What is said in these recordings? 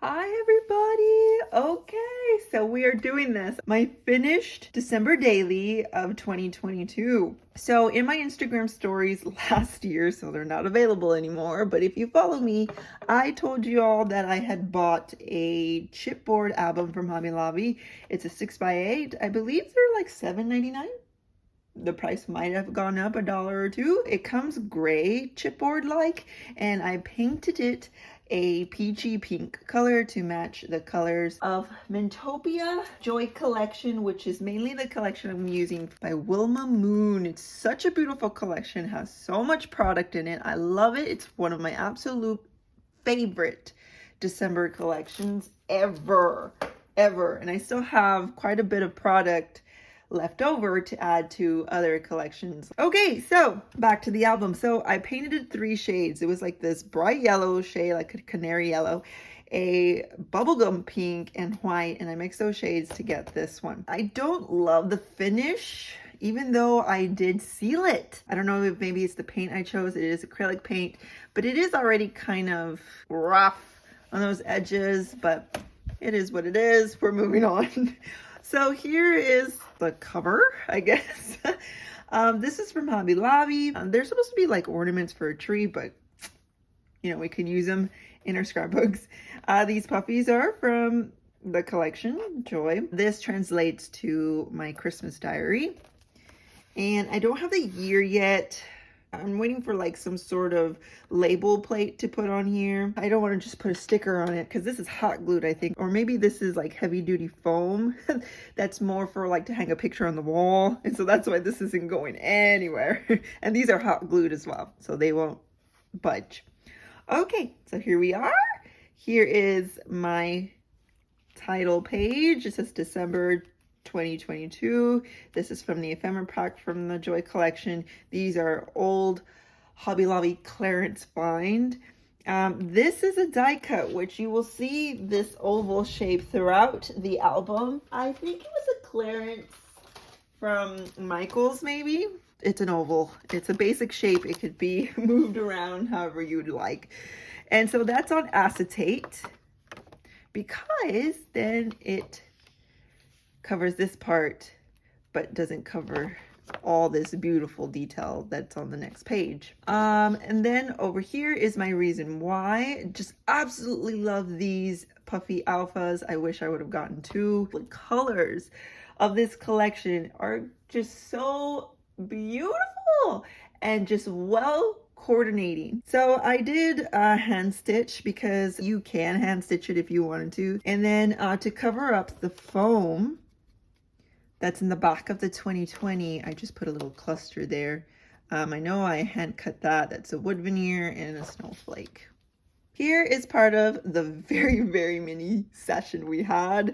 Hi everybody! Okay, so we are doing this, my finished December daily of 2022. So in my Instagram stories last year, so they're not available anymore, but if you follow me, I told you all that I had bought a chipboard album from Hobby Lobby. It's a 6x8. I believe they're like $7.99. The price might have gone up a dollar or two. It comes gray chipboard like, and I painted it a peachy pink color to match the colors of Mintopia Joy Collection, which is mainly the collection I'm using by Wilma Moon. It's such a beautiful collection, has so much product in it. I love it. It's one of my absolute favorite December collections ever. And I still have quite a bit of product left over to add to other collections. Okay, so back to the album. So I painted it 3 shades. It was like this bright yellow shade, like a canary yellow, a bubblegum pink, and white, and I mixed those shades to get this one. I don't love the finish, even though I did seal it. I don't know if maybe it's the paint I chose. It is acrylic paint, but it is already kind of rough on those edges, but it is what it is. We're moving on. So here is the cover, I guess. This is from Hobby Lobby. They're supposed to be like ornaments for a tree, but you know, we could use them in our scrapbooks. These puppies are from the collection, Joy. This translates to my Christmas diary. And I don't have the year yet. I'm waiting for like some sort of label plate to put on here. I don't want to just put a sticker on it because this is hot glued, I think. Or maybe this is like heavy duty foam. That's more for like to hang a picture on the wall. And so that's why this isn't going anywhere. And these are hot glued as well, so they won't budge. Okay, so here we are. Here is my title page. It says December 2022. This is from the ephemera pack from the Joy collection. These are old Hobby Lobby clearance find. This is a die cut, which you will see this oval shape throughout the album. I think it was a clearance from Michael's, maybe. It's an oval. It's a basic shape. It could be moved around however you'd like. And so that's on acetate, because then it covers this part but doesn't cover all this beautiful detail that's on the next page. And then over here is my reason why. Just absolutely love these puffy alphas. I wish I would have gotten 2. The colors of this collection are just so beautiful and just well coordinating. So I did hand stitch, because you can hand stitch it if you wanted to. And then to cover up the foam that's in the back of the 2020, I just put a little cluster there. I know I hand cut that. That's a wood veneer and a snowflake. Here is part of the very mini session we had.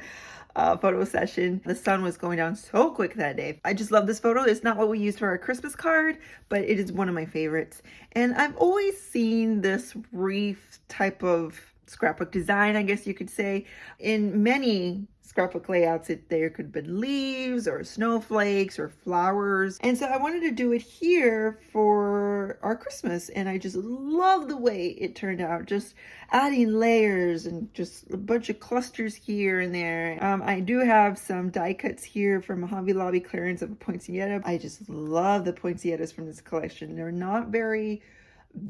Photo session. The sun was going down so quick that day. I just love this photo. It's not what we used for our Christmas card, but it is one of my favorites. And I've always seen this wreath type of scrapbook design, I guess you could say, in many scrapbook layouts. There could be leaves or snowflakes or flowers, and so I wanted to do it here for our Christmas, and I just love the way it turned out, just adding layers and just a bunch of clusters here and there. I do have some die cuts here from a Hobby Lobby clearance of a poinsettia. I just love the poinsettias from this collection. They're not very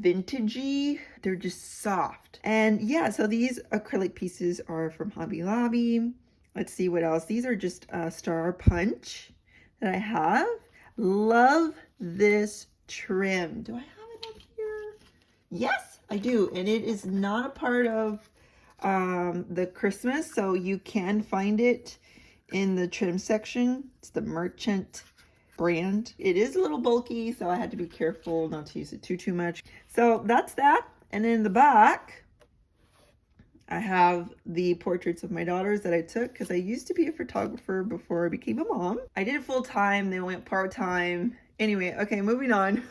vintagey, they're just soft. And yeah, so these acrylic pieces are from Hobby Lobby. Let's see what else. These are just Star Punch that I have. Love this trim. Do I have it up here? Yes, I do. And it is not a part of the Christmas, so you can find it in the trim section. It's the Merchant brand. It is a little bulky, so I had to be careful not to use it too much. So that's that. And in the back, I have the portraits of my daughters that I took, because I used to be a photographer before I became a mom. I did it full time, then went part time. Anyway, okay, moving on.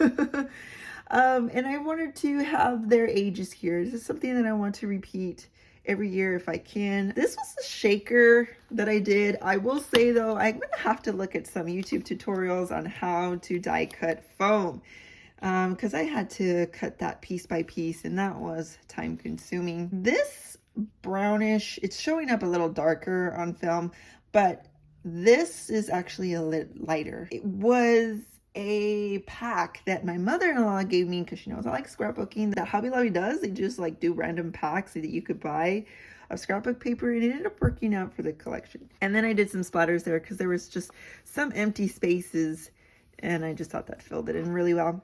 And I wanted to have their ages here. This is something that I want to repeat every year if I can. This was the shaker that I did. I will say though, I'm gonna have to look at some YouTube tutorials on how to die cut foam, because I had to cut that piece by piece, and that was time consuming. This brownish. It's showing up a little darker on film, but this is actually a little lighter. It was a pack that my mother-in-law gave me because she knows I like scrapbooking. That Hobby Lobby does. They just like do random packs so that you could buy of scrapbook paper, and it ended up working out for the collection. And then I did some splatters there because there was just some empty spaces, and I just thought that filled it in really well.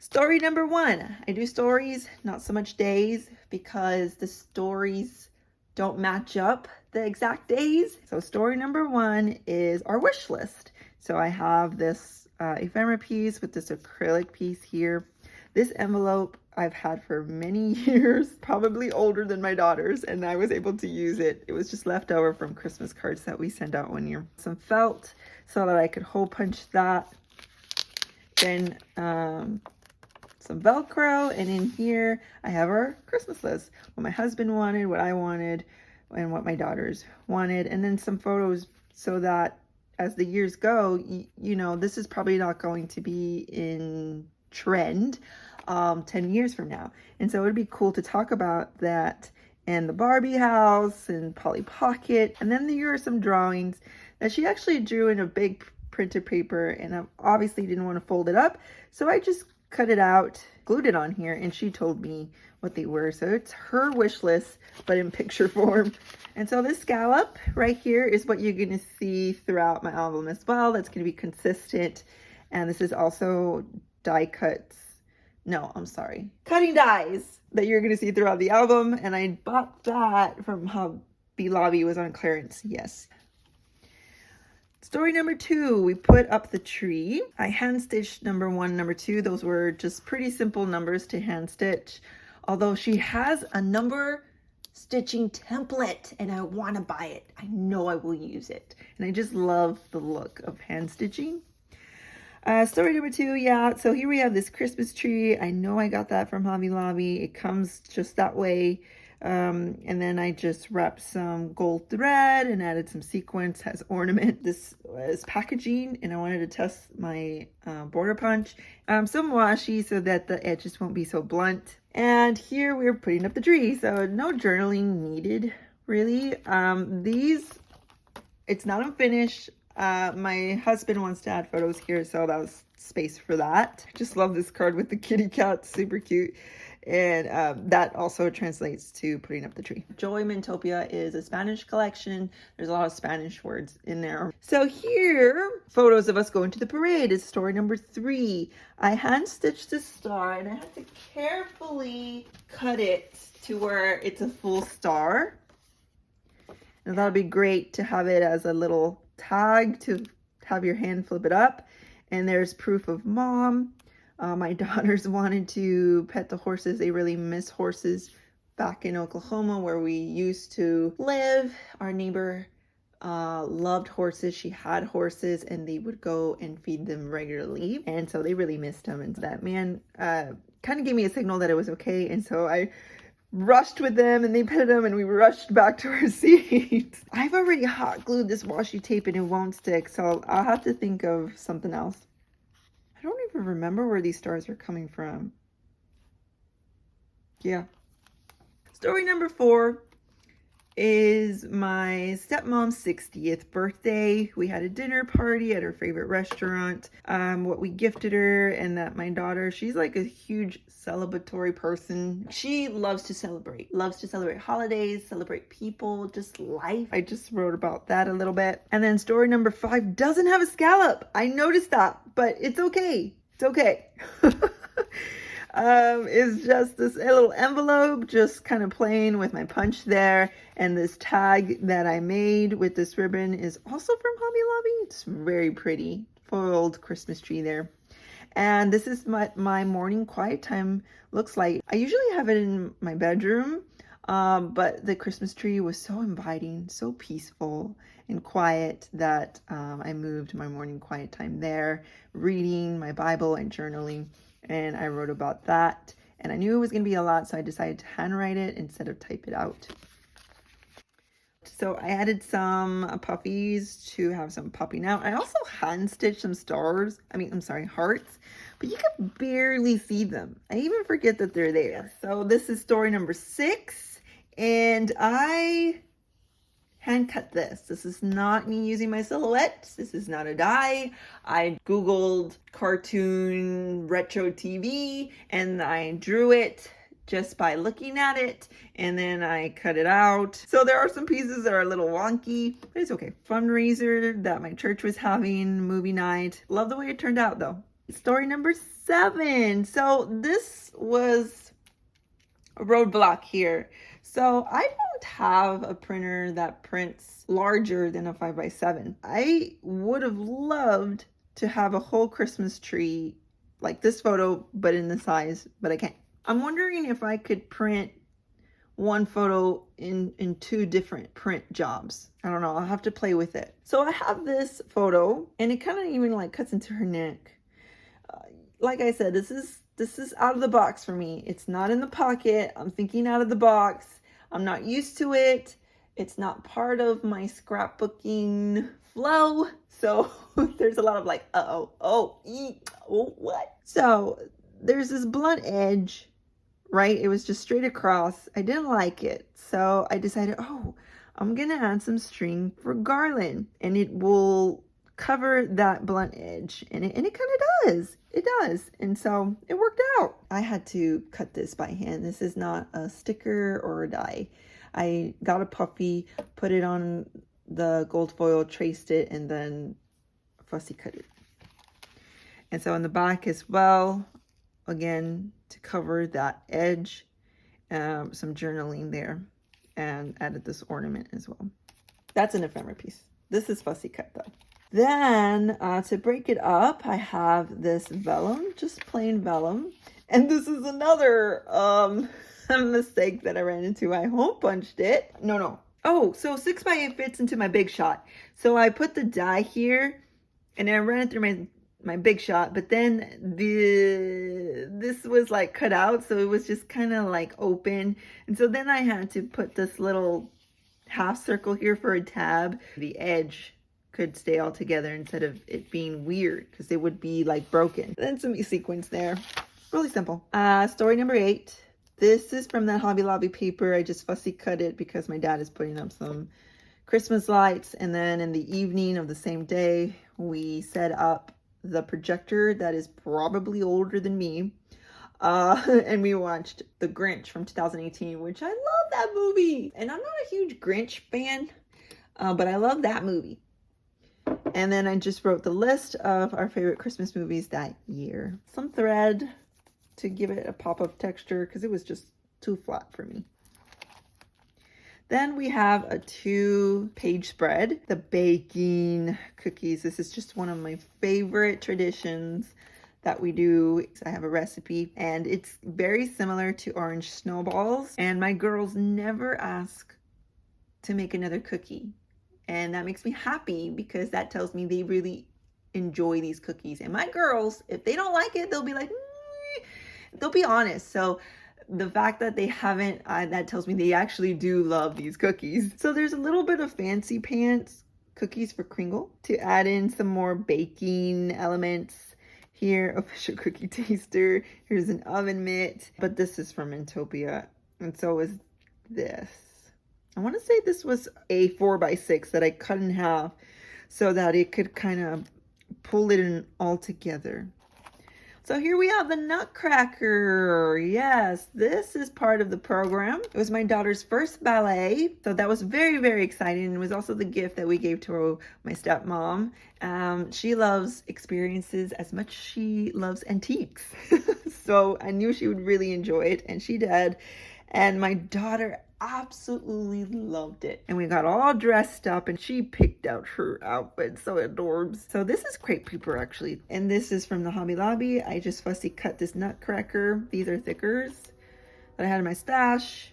Story number 1. I do stories, not so much days, because the stories don't match up the exact days. So story number 1 is our wish list. So I have this ephemera piece with this acrylic piece here. This envelope I've had for many years, probably older than my daughter's, and I was able to use it. It was just left over from Christmas cards that we sent out one year. Some felt so that I could hole punch that. Then some Velcro, and in here I have our Christmas list. What my husband wanted, what I wanted, and what my daughters wanted, and then some photos so that as the years go, you know, this is probably not going to be in trend 10 years from now. And so it would be cool to talk about that, and the Barbie house and Polly Pocket. And then there are some drawings that she actually drew in a big printed paper, and I obviously didn't want to fold it up, so I just cut it out, glued it on here, and she told me what they were. So it's her wish list, but in picture form. And so this scallop right here is what you're going to see throughout my album as well. That's going to be consistent. And this is also die cuts. No, I'm sorry. Cutting dies that you're going to see throughout the album. And I bought that from Hobby Lobby. It was on clearance. Yes. Story number 2, we put up the tree. I hand stitched number 1, number 2. Those were just pretty simple numbers to hand stitch. Although she has a number stitching template and I want to buy it. I know I will use it. And I just love the look of hand stitching. Story number 2, yeah. So here we have this Christmas tree. I know I got that from Hobby Lobby. It comes just that way. And then I just wrapped some gold thread and added some sequins as ornament. This was packaging, and I wanted to test my border punch. Some washi so that the edges won't be so blunt. And here we're putting up the tree, so no journaling needed, really. It's not unfinished. My husband wants to add photos here, so that was space for that. I just love this card with the kitty cat, super cute. And that also translates to putting up the tree. Joy Mintopia is a Spanish collection. There's a lot of Spanish words in there. So here, photos of us going to the parade is story number 3. I hand stitched the star, and I had to carefully cut it to where it's a full star. And that'll be great to have it as a little tag to have your hand flip it up. And there's proof of mom. My daughters wanted to pet the horses. They really miss horses back in Oklahoma where we used to live. Our neighbor loved horses. She had horses, and they would go and feed them regularly. And so they really missed them. And that man kind of gave me a signal that it was okay. And so I rushed with them, and they petted them, and we rushed back to our seats. I've already hot glued this washi tape, and it won't stick. So I'll have to think of something else. I don't even remember where these stars are coming from. Yeah. Story number 4 is my stepmom's 60th birthday. We had a dinner party at her favorite restaurant. What we gifted her, and that my daughter, she's like a huge celebratory person. She loves to celebrate holidays, celebrate people, just life. I just wrote about that a little bit. And then story number 5 doesn't have a scallop. I noticed that, but it's okay. It's okay. Is just this little envelope, just kind of plain with my punch there, and this tag that I made with this ribbon is also from Hobby Lobby. It's very pretty, foiled Christmas tree there. And this is what my morning quiet time looks like. I usually have it in my bedroom, but the Christmas tree was so inviting, so peaceful and quiet that I moved my morning quiet time there, reading my Bible and journaling. And I wrote about that, and I knew it was going to be a lot, so I decided to handwrite it instead of type it out. So I added some puppies to have some popping out. I also hand stitched some hearts, but you can barely see them. I even forget that they're there. So this is story number 6, And I hand cut this. This is not me using my silhouette. This is not a die. I Googled cartoon retro TV and I drew it just by looking at it, and then I cut it out. So there are some pieces that are a little wonky, but it's okay. Fundraiser that my church was having, movie night. Love the way it turned out though. Story number 7. So this was a roadblock here. So I don't have a printer that prints larger than a 5x7. I would have loved to have a whole Christmas tree like this photo, but in the size, but I can't. I'm wondering if I could print one photo in 2 different print jobs. I don't know, I'll have to play with it. So I have this photo and it kind of even like cuts into her neck. Like I said, this is out of the box for me. It's not in the pocket. I'm thinking out of the box. I'm not used to it. It's not part of my scrapbooking flow. So there's a lot of like, what? So there's this blunt edge, right? It was just straight across. I didn't like it. So I decided, I'm going to add some string for garland and it will cover that blunt edge. And it kind of does. It does. And so it worked out. I had to cut this by hand. This is not a sticker or a die. I got a puffy, put it on the gold foil, traced it, and then fussy cut it. And so on the back as well, again, to cover that edge, some journaling there, and added this ornament as well. That's an ephemera piece. This is fussy cut though. Then to break it up, I have this vellum, just plain vellum. And this is another mistake that I ran into. I hole punched it. No. Oh, so 6x8 fits into my Big Shot. So I put the die here and I ran it through my Big Shot, but then this was like cut out, so it was just kind of like open. And so then I had to put this little half circle here for a tab. The edge could stay all together instead of it being weird, because it would be like broken. Then some sequins there. Really simple. Story number 8. This is from that Hobby Lobby paper. I just fussy cut it because my dad is putting up some Christmas lights. And then in the evening of the same day, we set up the projector that is probably older than me. And we watched The Grinch from 2018, which I love that movie. And I'm not a huge Grinch fan, but I love that movie. And then I just wrote the list of our favorite Christmas movies that year. Some thread to give it a pop of texture because it was just too flat for me. Then we have a 2-page spread, the baking cookies. This is just one of my favorite traditions that we do. I have a recipe and it's very similar to orange snowballs. And my girls never ask to make another cookie. And that makes me happy because that tells me they really enjoy these cookies. And my girls, if they don't like it, they'll be like, they'll be honest. So the fact that they haven't, that tells me they actually do love these cookies. So there's a little bit of fancy pants cookies for Kringle to add in some more baking elements. Here, official cookie taster. Here's an oven mitt, but this is from Intopia. And so is this. I want to say this was a 4x6 that I cut in half so that it could kind of pull it in all together. So here we have the Nutcracker. Yes, this is part of the program. It was my daughter's first ballet, so that was very, very exciting. It was also the gift that we gave to my stepmom. She loves experiences as much as she loves antiques. So I knew she would really enjoy it, and she did. And my daughter absolutely loved it. And we got all dressed up and she picked out her outfit. So adorbs. So this is crepe paper actually. And this is from the Hobby Lobby. I just fussy cut this Nutcracker. These are thickers that I had in my stash.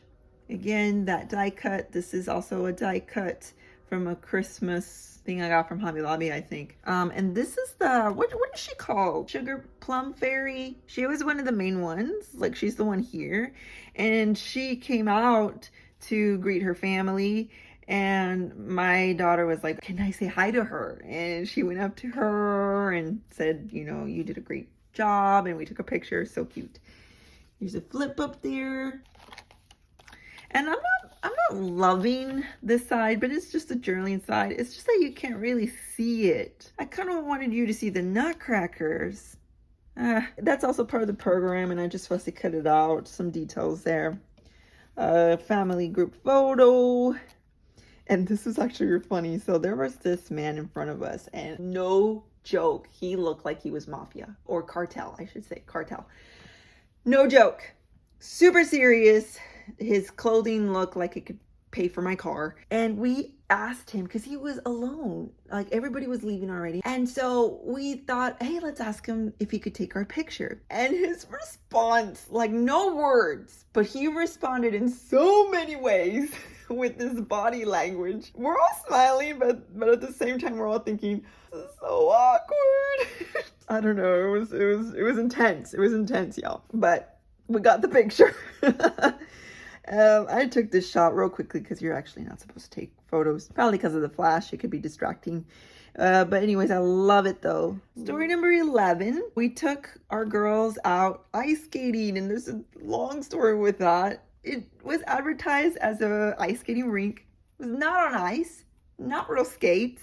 Again, that die cut. This is also a die cut from a Christmas thing I got from Hobby Lobby, I think. And this is the, what is she called? Sugar Plum Fairy. She was one of the main ones. Like she's the one here. And she came out to greet her family. And my daughter was like, can I say hi to her? And she went up to her and said, you know, you did a great job. And we took a picture. So cute. There's a flip up there. And I'm not loving this side, but it's just the journaling side. It's just that you can't really see it. I kind of wanted you to see the nutcrackers. That's also part of the program, and I just fussy cut it out. Some details there. Family group photo. And this was actually funny. So there was this man in front of us, and no joke, he looked like he was mafia, or cartel, I should say, cartel. No joke. Super serious. His clothing looked like it could pay for my car. And we asked him, because he was alone, like everybody was leaving already. And so we thought, hey, let's ask him if he could take our picture. And his response, like no words, but he responded in so many ways with this body language. We're all smiling, but at the same time we're all thinking, this is so awkward. I don't know, it was intense. It was intense, y'all. But we got the picture. I took this shot real quickly because you're actually not supposed to take photos. Probably because of the flash, it could be distracting. But anyways, I love it though. Story number 11. We took our girls out ice skating, and there's a long story with that. It was advertised as a ice skating rink. It was not on ice, not real skates,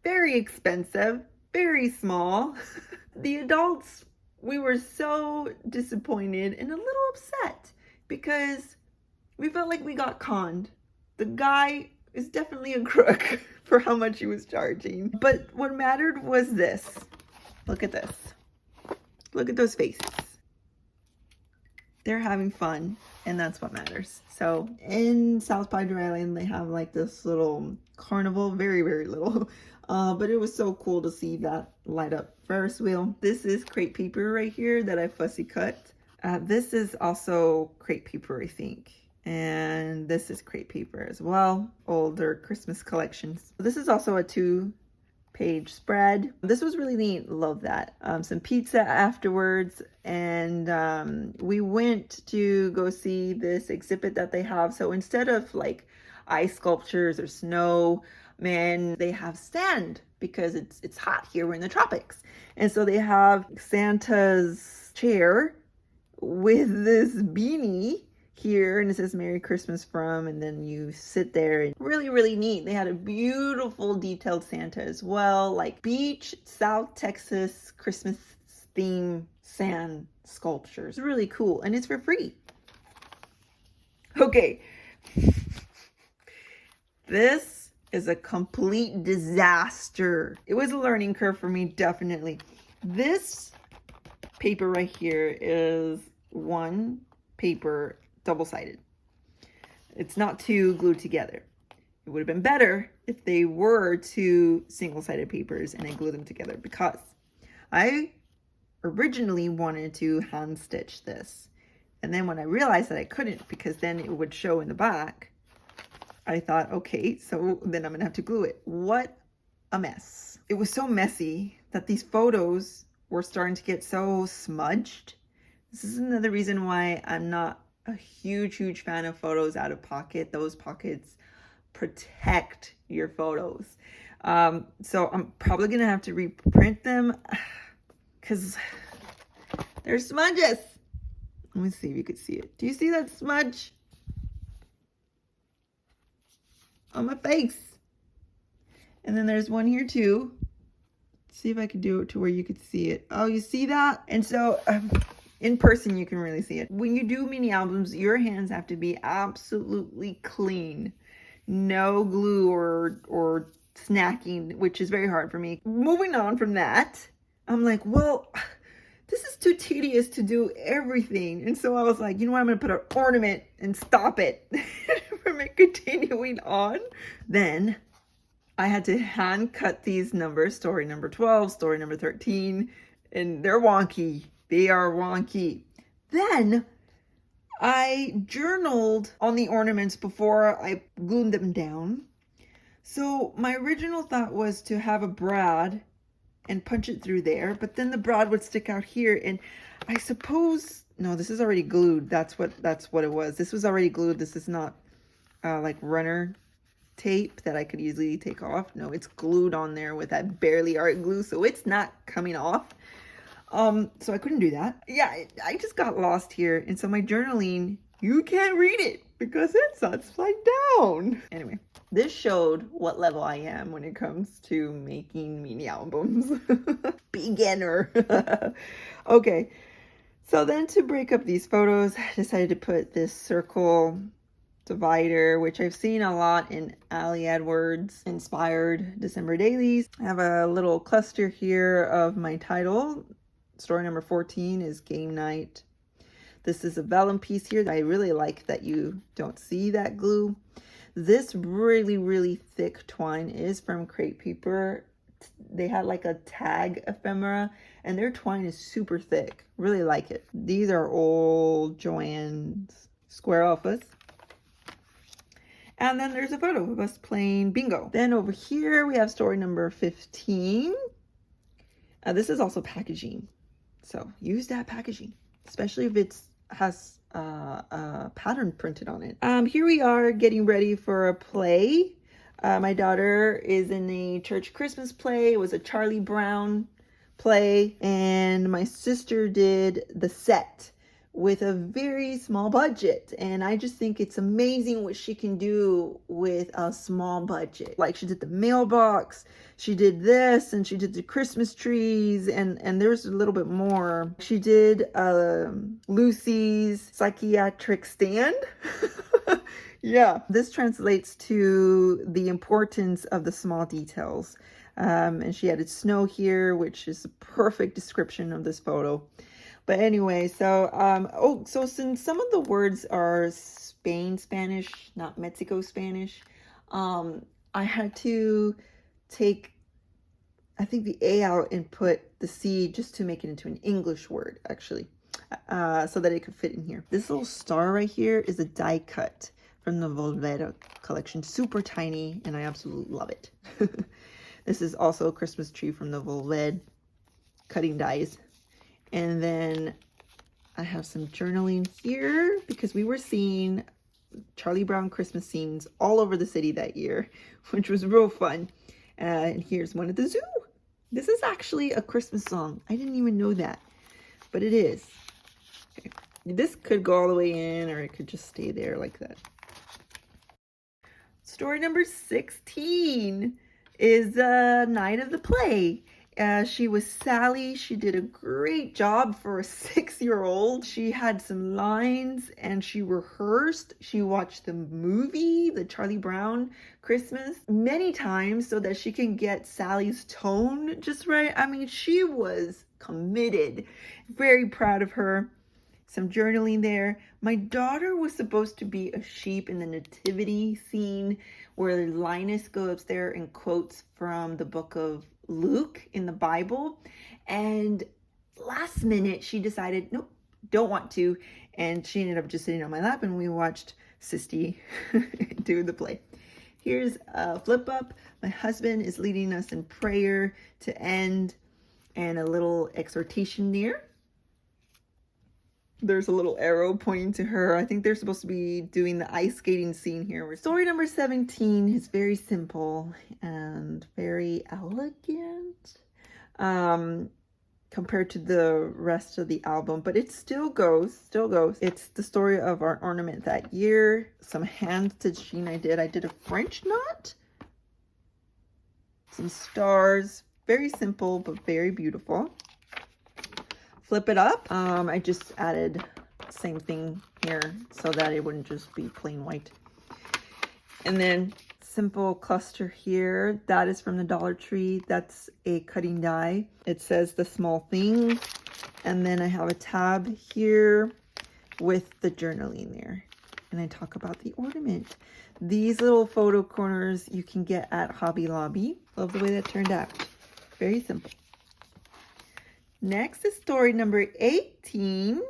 very expensive, very small. The adults, we were so disappointed and a little upset because we felt like we got conned. The guy is definitely a crook for how much he was charging. But what mattered was this. Look at this. Look at those faces. They're having fun, and that's what matters. So in South Padre Island, they have like this little carnival, very, very little. But it was so cool to see that light up Ferris wheel. This is crepe paper right here that I fussy cut. This is also crepe paper, I think. And this is crepe paper as well, older Christmas collections. This is also a 2-page spread. This was really neat, love that. Some pizza afterwards, and we went to go see this exhibit that they have. So instead of like ice sculptures or snow, man, they have sand because it's hot here, we're in the tropics. And so they have Santa's chair with this beanie here, and it says Merry Christmas from, and then you sit there, and really, really neat. They had a beautiful detailed Santa as well, like beach, South Texas Christmas theme sand sculptures. Really cool, and it's for free. Okay. This is a complete disaster. It was a learning curve for me, definitely. This paper right here is one paper, double-sided. It's not two glued together. It would have been better if they were two single-sided papers and I glued them together, because I originally wanted to hand stitch this. And then when I realized that I couldn't, because then it would show in the back, I thought, okay, so then I'm gonna have to glue it. What a mess. It was so messy that these photos were starting to get so smudged. This is another reason why I'm not a huge fan of photos out of pocket. Those pockets protect your photos. So I'm probably gonna have to reprint them because they're smudges. Let me see if you could see it. Do you see that smudge on my face? And then there's one here too. Let's see if I can do it to where you could see it. Oh, you see that? And so in person, you can really see it. When you do mini albums, your hands have to be absolutely clean. No glue or snacking, which is very hard for me. Moving on from that, I'm like, well, this is too tedious to do everything. And so I was like, you know what? I'm going to put an ornament and stop it from it continuing on. Then I had to hand cut these numbers, story number 12, story number 13, and they're wonky. They are wonky. Then I journaled on the ornaments before I glued them down. So my original thought was to have a brad and punch it through there, but then the brad would stick out here, and I suppose, no, this is already glued. That's what it was. This was already glued. This is not like runner tape that I could easily take off. No, it's glued on there with that barely art glue, so it's not coming off. So I couldn't do that. Yeah, I just got lost here. And so my journaling, you can't read it. because it's upside down. Anyway, this showed what level I am when it comes to making mini albums. Beginner. Okay, so then to break up these photos, I decided to put this circle divider, which I've seen a lot in Ali Edwards inspired December dailies. I have a little cluster here of my title. Story number 14 is Game Night. This is a vellum piece here. I really like that you don't see that glue. This really, really thick twine is from Crepe Paper. They had like a tag ephemera, and their twine is super thick. Really like it. These are old Joann's square alphas. And then there's a photo of us playing bingo. Then over here we have story number 15. This is also packaging. So use that packaging, especially if it has a pattern printed on it. Here we are getting ready for a play. My daughter is in a church Christmas play. It was a Charlie Brown play. And my sister did the set with a very small budget, and I just think it's amazing what she can do with a small budget. Like, she did the mailbox, she did this, and she did the Christmas trees, and there's a little bit more. She did Lucy's psychiatric stand. Yeah, this translates to the importance of the small details. And she added snow here, which is a perfect description of this photo. But anyway, so, so since some of the words are Spanish, not Mexico Spanish, I had to take, I think, the A out and put the C just to make it into an English word, actually, so that it could fit in here. This little star right here is a die cut from the Volvera collection. Super tiny, and I absolutely love it. This is also a Christmas tree from the Volved cutting dies. And then I have some journaling here because we were seeing Charlie Brown Christmas scenes all over the city that year, which was real fun. And here's one at the zoo. This is actually a Christmas song. I didn't even know that, but it is. Okay. This could go all the way in, or it could just stay there like that. Story number 16 is Night of the Play. She was Sally. She did a great job for a 6-year-old. She had some lines and she rehearsed. She watched the movie, the Charlie Brown Christmas, many times so that she can get Sally's tone just right. I mean, she was committed. Very proud of her. Some journaling there. My daughter was supposed to be a sheep in the nativity scene where Linus goes there and quotes from the book of Luke in the Bible, and last minute she decided, nope, don't want to, and she ended up just sitting on my lap and we watched Sisty do the play. Here's a flip up. My husband is leading us in prayer to end, and a little exhortation there. There's a little arrow pointing to her. I think they're supposed to be doing the ice skating scene here. Story number 17 is very simple and very elegant compared to the rest of the album, but it still goes. It's the story of our ornament that year. Some hand stitching I did a French knot, some stars, very simple but very beautiful. Flip it up. I just added same thing here so that it wouldn't just be plain white. And then simple cluster here. That is from the Dollar Tree. That's a cutting die. It says the small things. And then I have a tab here with the journaling there. And I talk about the ornament. These little photo corners you can get at Hobby Lobby. Love the way that turned out. Very simple. Next is story number 18,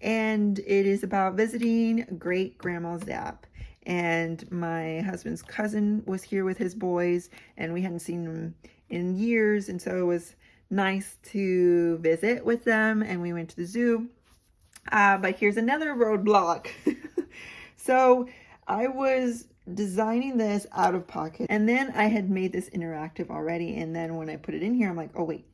and it is about visiting great grandma Zap. And my husband's cousin was here with his boys, and we hadn't seen them in years, and so it was nice to visit with them, and we went to the zoo. But here's another roadblock. So I was designing this out of pocket, and then I had made this interactive already, and then when I put it in here, I'm like, oh wait,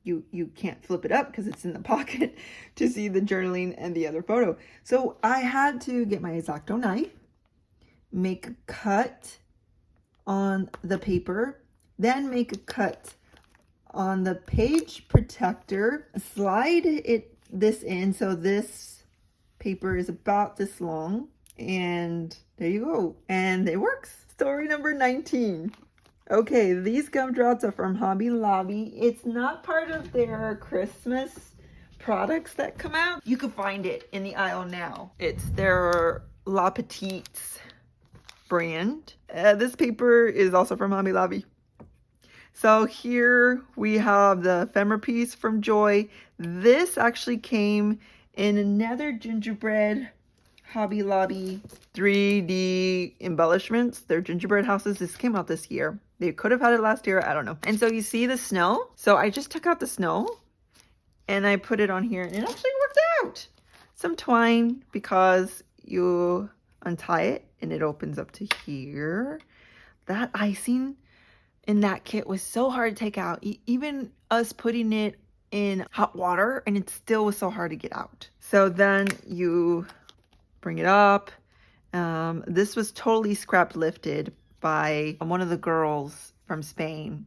you can't flip it up because it's in the pocket to see the journaling and the other photo. So I had to get my X-Acto knife make a cut on the paper, then make a cut on the page protector, slide this in so this paper is about this long, and there you go, and it works. Story number 19. Okay, these gumdrops are from Hobby Lobby. It's not part of their Christmas products that come out. You can find it in the aisle now. It's their La Petite's brand. This paper is also from Hobby Lobby. So here we have the ephemera piece from Joy. This actually came in another gingerbread Hobby Lobby 3D embellishments. They're gingerbread houses. This came out this year. They could have had it last year. I don't know. And so you see the snow. So I just took out the snow and I put it on here, and it actually worked out. Some twine, because you untie it and it opens up to here. That icing in that kit was so hard to take out. Even us putting it in hot water, and it still was so hard to get out. So then you bring it up. This was totally scrap lifted by one of the girls from Spain.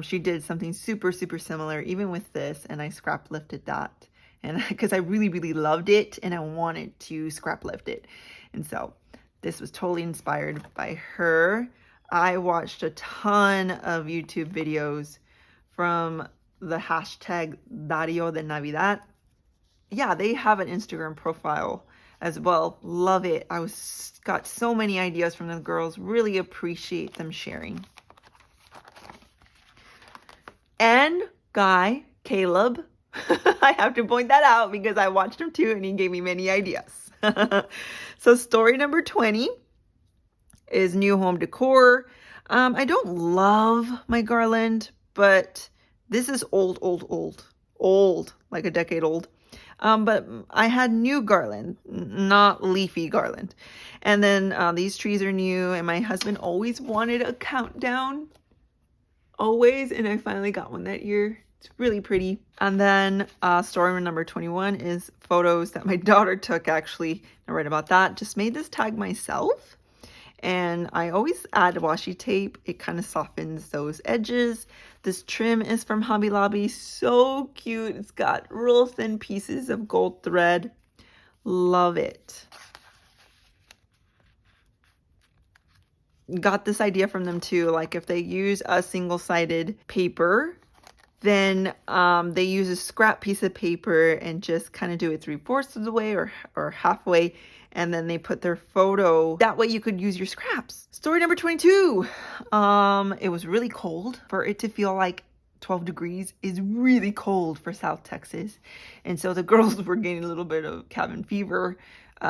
She did something super similar even with this, and I scrap lifted that, and because I really loved it and I wanted to scrap lift it. And so this was totally inspired by her. I watched a ton of YouTube videos from the hashtag Dario de Navidad. Yeah, they have an Instagram profile as well. Love it. Got so many ideas from the girls. Really appreciate them sharing. And Guy, Caleb, I have to point that out because I watched him too and he gave me many ideas. So story number 20 is new home decor. I don't love my garland, but this is old, like a decade old. But I had new garland, not leafy garland. And then these trees are new, and my husband always wanted a countdown. Always, and I finally got one that year. It's really pretty. And then story number 21 is photos that my daughter took, actually. I read about that. Just made this tag myself. And I always add washi tape. It kind of softens those edges. This trim is from Hobby Lobby. So cute. It's got real thin pieces of gold thread. Love it. Got this idea from them too. Like if they use a single-sided paper, then they use a scrap piece of paper and just kind of do it 3/4 of the way or halfway, and then they put their photo. That way you could use your scraps. Story number 22. It was really cold. For it to feel like 12 degrees is really cold for South Texas. And so the girls were getting a little bit of cabin fever.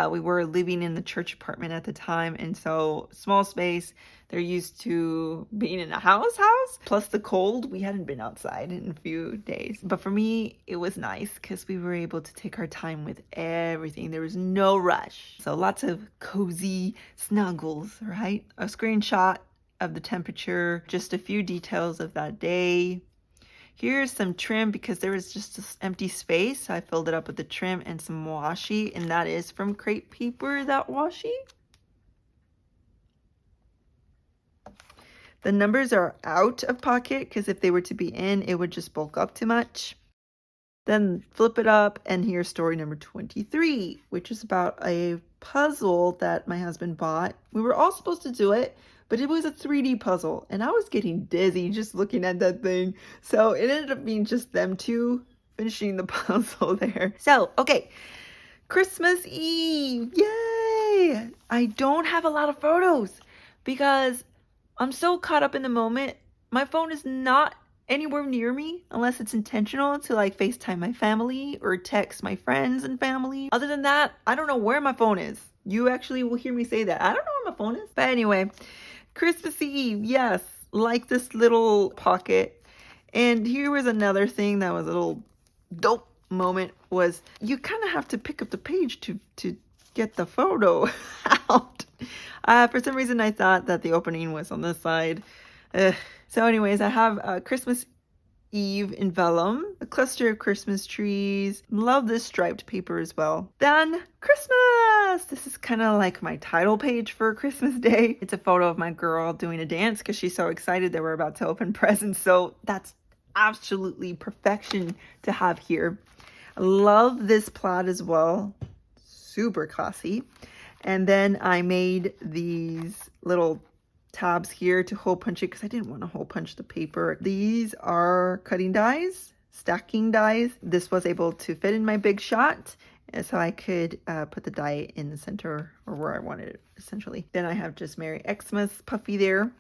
We were living in the church apartment at the time, and so small space. They're used to being in a house. Plus the cold, we hadn't been outside in a few days. But for me, it was nice because we were able to take our time with everything. There was no rush. So lots of cozy snuggles, right? A screenshot of the temperature, just a few details of that day. Here's some trim because there was just this empty space. So I filled it up with the trim and some washi, and that is from Crepe Paper, that washi. The numbers are out of pocket because if they were to be in, it would just bulk up too much. Then flip it up, and here's story number 23, which is about a puzzle that my husband bought. We were all supposed to do it, but it was a 3D puzzle, and I was getting dizzy just looking at that thing. So it ended up being just them two finishing the puzzle there. So, okay, Christmas Eve, yay! I don't have a lot of photos because I'm so caught up in the moment. My phone is not anywhere near me unless it's intentional to like FaceTime my family or text my friends and family. Other than that, I don't know where my phone is. You actually will hear me say that. I don't know where my phone is. But anyway, Christmas Eve, yes, like this little pocket. And here was another thing that was a little dope moment, was you kind of have to pick up the page to get the photo out. For some reason I thought that the opening was on this side. So anyways, I have Christmas Eve in vellum, a cluster of Christmas trees. Love this striped paper as well. Then Christmas! This is kind of like my title page for Christmas Day. It's a photo of my girl doing a dance because she's so excited that we're about to open presents. So that's absolutely perfection to have here. I love this plaid as well. Super classy. And then I made these little tabs here to hole punch it because I didn't want to hole punch the paper. These are cutting dies, stacking dies. This was able to fit in my big shot, so I could put the die in the center or where I wanted it, essentially. Then I have just Merry Xmas puffy there.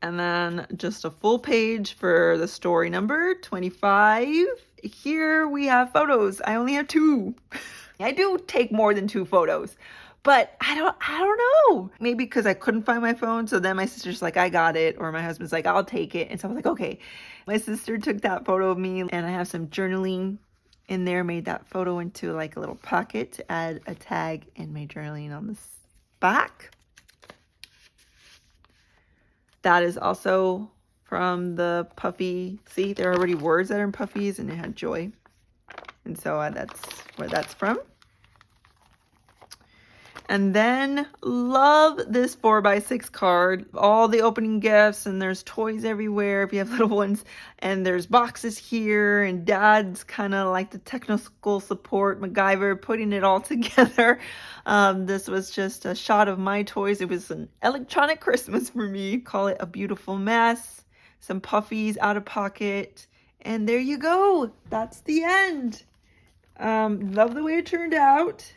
And then just a full page for the story number 25. Here we have photos. I only have 2. I do take more than 2 photos, but I don't know. Maybe because I couldn't find my phone. So then my sister's like, I got it. Or my husband's like, I'll take it. And so I was like, okay. My sister took that photo of me, and I have some journaling in there, made that photo into like a little pocket to add a tag and my journaling on this back. That is also from the puffy. See, there are already words that are in puffies, and it had joy. And so that's where that's from. And then love this 4x6 card. All the opening gifts, and there's toys everywhere if you have little ones. And there's boxes here, and Dad's kind of like the technical support MacGyver putting it all together. This was just a shot of my toys. It was an electronic Christmas for me. Call it a beautiful mess. Some puffies out of pocket. And there you go. That's the end. Love the way it turned out.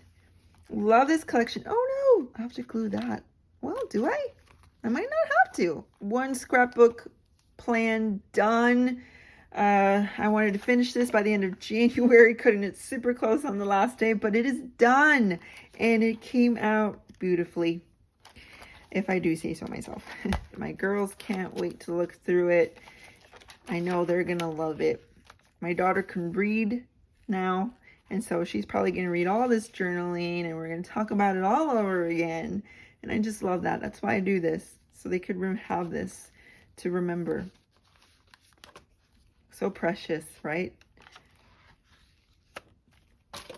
Love this collection. Oh no, I have to glue that. Well, do I? I might not have to. One scrapbook plan done. I wanted to finish this by the end of January, cutting it super close on the last day, but it is done. And it came out beautifully, if I do say so myself. My girls can't wait to look through it. I know they're gonna love it. My daughter can read now, and so she's probably going to read all this journaling, and we're going to talk about it all over again. And I just love that. That's why I do this, so they could have this to remember. So precious, right?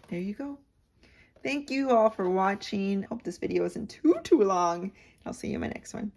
There you go. Thank you all for watching. Hope this video isn't too long. I'll see you in my next one.